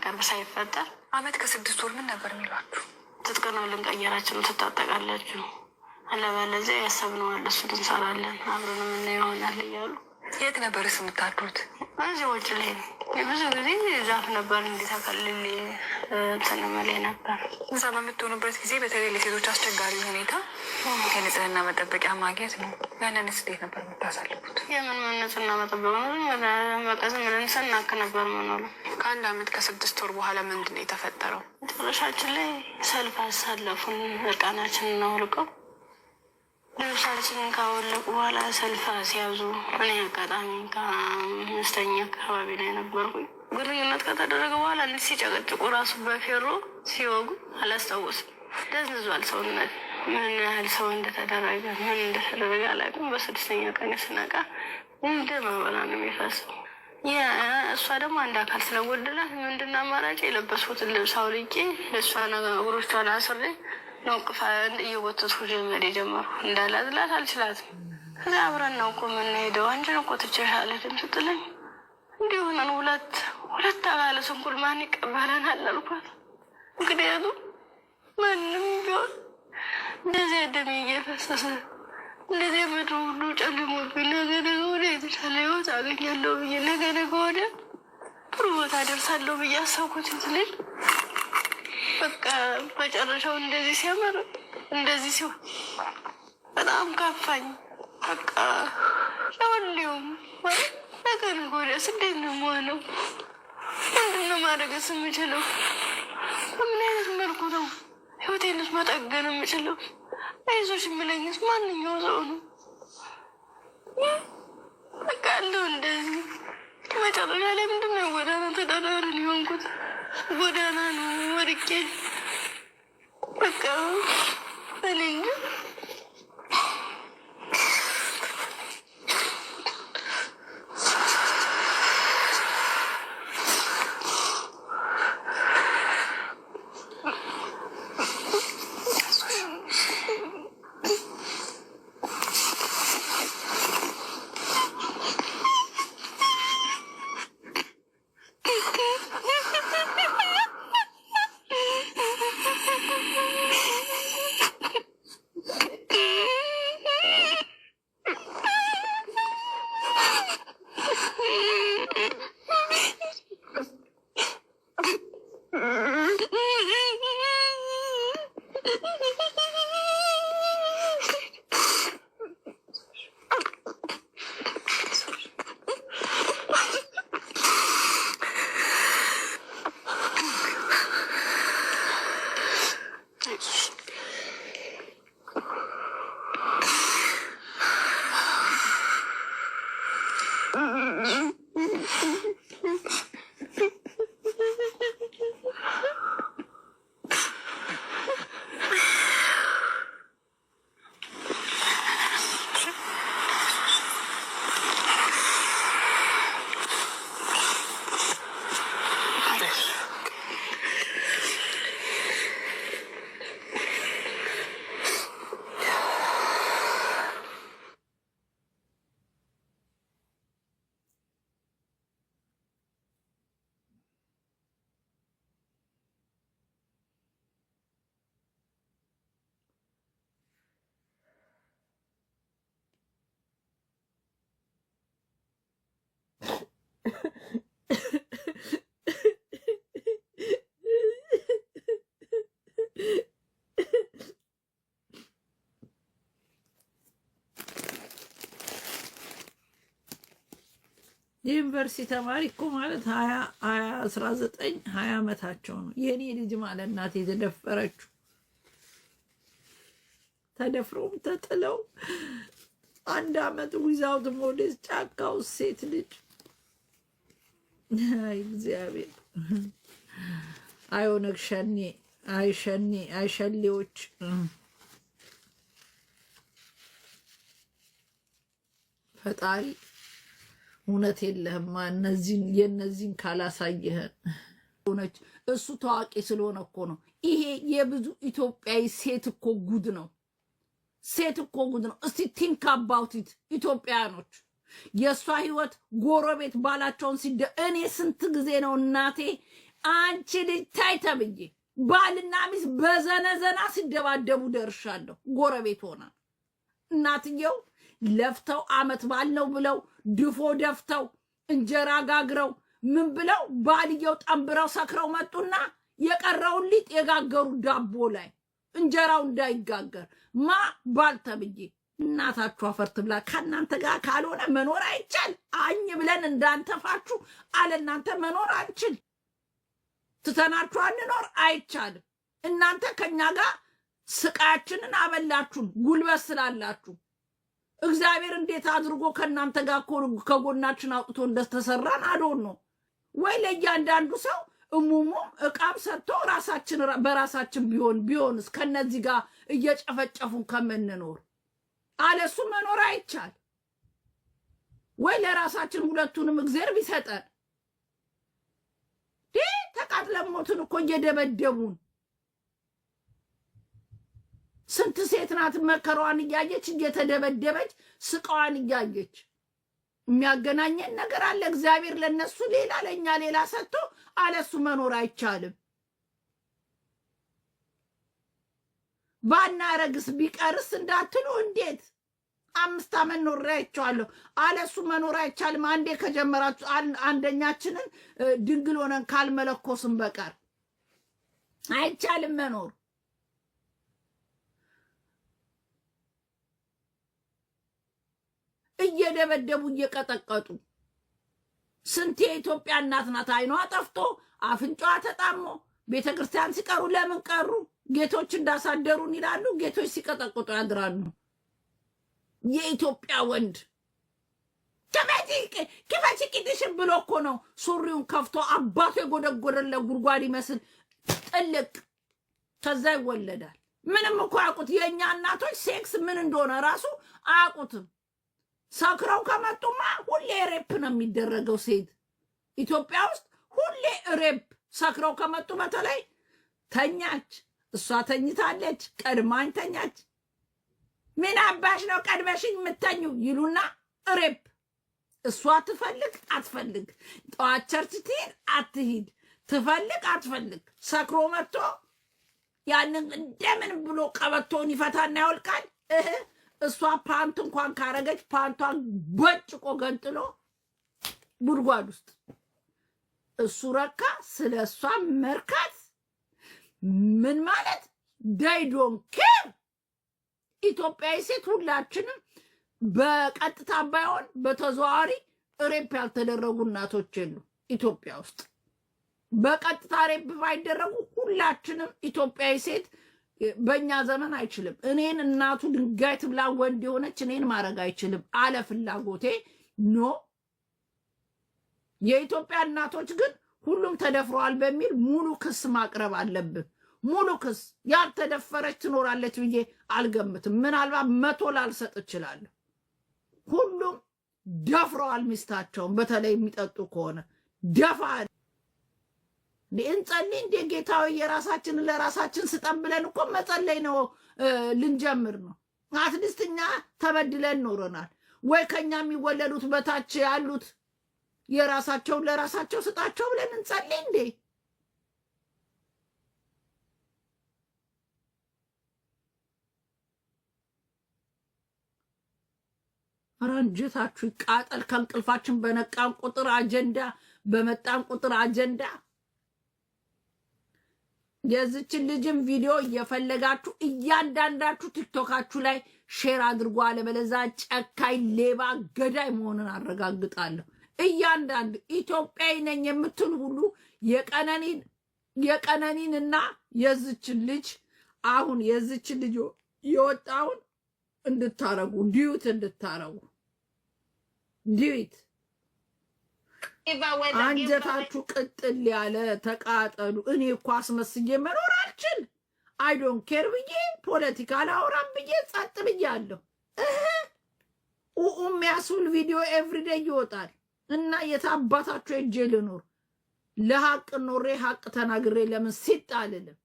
ሳይቀርብ ሳይፈጠር አመት ከ6 ወር ምን ነበር የሚሏችሁ? ትጥቀናው ልንቀየራችን ትታጠቃላችሁ፣ አለበለዚያ ያሰብነዋል እሱን እንሰራለን አብረን ምን ይሆናል እያሉ። የት ነበርስ የምታድሩት? እዚህ ውጭ ላይ ነው። ብዙ ጊዜ ዛፍ ነበር እንዲተከልል ተነመለ ነበር። እዛ በምትሆኑበት ጊዜ በተለይ ለሴቶች አስቸጋሪ ሁኔታ ከንጽህና መጠበቂያ ማግኘት ነው። ያንንስ እንዴት ነበር የምታሳልፉት? የምን ንጽህና መጠበቅ ነው? መቀዝ ምን ስናክ ነበር ምንሉ። ከ1 አመት ከ6 ወር በኋላ ምንድን ነው የተፈጠረው? መጨረሻችን ላይ ሰልፍ አሳለፉን። እርቃናችንን አውልቀው ልብሳችንን ካወለቁ በኋላ ሰልፍ ሲያዙ እኔ አጋጣሚ ከ5ኛ አካባቢ ላይ ነበርኩኝ። ግንኙነት ከተደረገ በኋላ እንዲህ ሲጨቀጭቁ ራሱ በፌሮ ሲወጉ አላስታውስም። ደንዝዟል ሰውነት። ምን ያህል ሰው እንደተደረገ ምን እንደተደረገ አላውቅም። በ6ኛ ቀን ስነቃ እንደ መበላ ነው የሚፈሰው። እሷ ደግሞ አንድ አካል ስለጎደላት ምንድን አማራጭ የለበስኩትን ልብስ አውልቄ እሷ እግሮቿን አስሬ ነውቅፋ እየጎተትኩ ጀመር የጀመርኩ። እንዳላዝላት አልችላትም። ከዚያ አብረን ነው እኮ የምንሄደው። አንቺን እኮ ትቼሻለሁ ስትለኝ እንዲሆነን ሁለት አባለ ስንኩል ማን ይቀበለናል አልኳት። ምክንያቱም ማንም ቢሆን እንደዚህ ደሜ እየፈሰሰ እንደዚህ ምድሩ ሁሉ ጨልሞብኝ ነገ ወዲያ የተሻለ ህይወት አገኛለሁ ብዬ ነገ ወዲያ ጥሩ ቦታ ደርሳለሁ ብዬ አሰብኩት ልጅ በቃ መጨረሻው እንደዚህ ሲያምር እንደዚህ ሲሆን በጣም ከፋኝ። በቃ ለሁሌውም ነገር ወዲያ እንዴት ነው የምሆነው? ምንድን ነው ማድረግስ የምችለው? በምን አይነት መልኩ ነው ህይወቴንስ መጠገን የምችለው? አይዞሽ የምለኝስ ማንኛው ሰው ነው? በቃ አለው እንደዚህ መጨረሻ ላይ ምንድን ነው ጎዳና ተዳዳሪን የሆንኩት። ጎዳና ነው ወድቄ በቃ እኔ እንጂ የዩኒቨርሲቲ ተማሪ እኮ ማለት 20 ዓመታቸው ነው። የኔ ልጅ ማለት እናቴ የተደፈረችው ተደፍሮም ተጥለው 1 አመት ዊዛውት ሞዴስ ጫካው ሴት ልጅ እግዚአብሔር አይሆነግ ሸኔ አይሸሌዎች ፈጣሪ እውነት የለህማ የነዚህን ካላሳየህን ሆነች። እሱ ታዋቂ ስለሆነ እኮ ነው። ይሄ የብዙ ኢትዮጵያዊ ሴት እኮ ጉድ ነው። ሴት እኮ ጉድ ነው። እስቲ ቲንክ አባውት ኢት ኢትዮጵያኖች። የእሷ ህይወት ጎረቤት ባላቸውን እኔ ስንት ጊዜ ነው እናቴ አንቺ ልጅ ታይ ተብዬ ባልና ሚስት በዘነዘና ሲደባደቡ ደርሻለሁ። ጎረቤት ሆና እናትየው ለፍተው አመት ባል ነው ብለው ድፎ ደፍተው እንጀራ ጋግረው ምን ብለው ባልየው ጠንብረው ሰክረው መጡና የቀረውን ሊጥ የጋገሩ ዳቦ ላይ እንጀራው እንዳይጋገር ባል ተብዬ እናታችሁ አፈርት ብላ ከእናንተ ጋር ካልሆነ መኖር አይቻል። አኝ ብለን እንዳንተፋችሁ አለ እናንተ መኖር አንችል። ትተናችሁ አንኖር አይቻልም። እናንተ ከኛ ጋር ስቃያችንን አበላችሁን ጉልበት ስላላችሁ። እግዚአብሔር እንዴት አድርጎ ከእናንተ ጋር ከጎናችን አውጥቶ እንደተሰራን አዶን ነው ወይ ለእያንዳንዱ ሰው እሙሙ እቃም ሰጥቶ ራሳችን በራሳችን ቢሆንስ ከነዚህ ጋር እየጨፈጨፉን ከምንኖር አለሱ መኖር አይቻል ወይ ለራሳችን ሁለቱንም እግዚአብሔር ቢሰጠን ተቃጥለን ሞትን እኮ እየደበደቡን። ስንት ሴት ናት መከራዋን እያየች እየተደበደበች ስቃዋን እያየች። የሚያገናኘን ነገር አለ። እግዚአብሔር ለነሱ ሌላ ለኛ ሌላ ሰጥቶ አለሱ መኖር አይቻልም። ባናረግስ ቢቀርስ እንዳትሉ እንዴት 5 ዓመት ኖሬ አይቼዋለሁ። አለሱ መኖር አይቻልም። አንዴ ከጀመራችሁ አንደኛችንን ድንግል ሆነን ካልመለኮስም በቀር አይቻልም መኖር። እየደበደቡ እየቀጠቀጡ ስንት የኢትዮጵያ እናት ናት አይኗ ጠፍቶ አፍንጫዋ ተጣሞ ቤተ ክርስቲያን ሲቀሩ ለምን ቀሩ? ጌቶች እንዳሳደሩን ይላሉ። ጌቶች ሲቀጠቅጡ ያድራሉ። የኢትዮጵያ ወንድ ክፈቺ ቂጥሽን ብሎ እኮ ነው ሱሪውን ከፍቶ አባቱ የጎደጎደለ ጉድጓድ ይመስል ጥልቅ ከዛ ይወለዳል። ምንም እኮ አያውቁት። የእኛ እናቶች ሴክስ ምን እንደሆነ ራሱ አያውቁትም። ሰክረው ከመጡማ ሁሌ ሬፕ ነው የሚደረገው። ሴት ኢትዮጵያ ውስጥ ሁሌ ሬፕ ሰክረው ከመጡ በተለይ ተኛች፣ እሷ ተኝታለች፣ ቀድማኝ ተኛች። ምን አባሽ ነው ቀድመሽኝ የምተኙ ይሉና ሬፕ። እሷ ትፈልግ አትፈልግ፣ ጠዋት ቸርች ትሄድ አትሂድ፣ ትፈልግ አትፈልግ፣ ሰክሮ መጥቶ ያንን እንደምን ብሎ ቀበቶን ይፈታና ያወልቃል። እሷ ፓንት እንኳን ካረገች ፓንቷን በጭቆ ገንጥሎ ጉድጓድ ውስጥ። እሱ ረካ ስለ እሷ መርካት ምን ማለት ዳይዶን ኬር። ኢትዮጵያዊ ሴት ሁላችንም በቀጥታ ባይሆን በተዘዋዋሪ ሬፕ ያልተደረጉ እናቶች የሉ ኢትዮጵያ ውስጥ። በቀጥታ ሬፕ ባይደረጉ ሁላችንም ኢትዮጵያዊ ሴት በእኛ ዘመን አይችልም። እኔን እናቱ ድንጋይ ትብላ ወንድ የሆነች እኔን ማድረግ አይችልም አለ ፍላጎቴ ኖ። የኢትዮጵያ እናቶች ግን ሁሉም ተደፍረዋል በሚል ሙሉ ክስ ማቅረብ አለብን። ሙሉ ክስ። ያልተደፈረች ትኖራለች ብዬ አልገምትም። ምናልባት 100 ላልሰጥ እችላለሁ። ሁሉም ደፍረዋል ሚስታቸውን። በተለይ የሚጠጡ ከሆነ ደፋ እንጸልይ እንደ ጌታዊ የራሳችንን ለራሳችን ስጠን ብለን እኮ መጸለይ ነው ልንጀምር ነው። አትሊስት እኛ ተበድለን ኖረናል ወይ ከኛ የሚወለዱት በታች ያሉት የራሳቸውን ለራሳቸው ስጣቸው ብለን እንጸልይ እንዴ። ረንጅታችሁ ቃጠል። ከእንቅልፋችን በነቃን ቁጥር አጀንዳ፣ በመጣን ቁጥር አጀንዳ። የዚችን ልጅም ቪዲዮ እየፈለጋችሁ እያንዳንዳችሁ ቲክቶካችሁ ላይ ሼር አድርጎ፣ አለበለዛ ጨካኝ ሌባ ገዳይ መሆንን አረጋግጣለሁ። እያንዳንድ ኢትዮጵያዊ ነኝ የምትል ሁሉ የቀነኒን እና የዚችን ልጅ አሁን የዚችን ልጅ የወጣውን እንድታረጉ ዲዩት እንድታረጉ ዲዩት። አንጀታችሁ ቅጥል ያለ ተቃጠሉ። እኔ እኮ አስመስዬ መኖር አልችል። አይዶን ኬር ብዬ ፖለቲካ ላውራም ብዬ ጸጥ ብያለሁ። የሚያስብል ቪዲዮ ኤቭሪዴይ ይወጣል እና የታባታችሁ እጄ ልኖር? ለሐቅ ኖሬ ሐቅ ተናግሬ ለምን ሲጥ አልልም?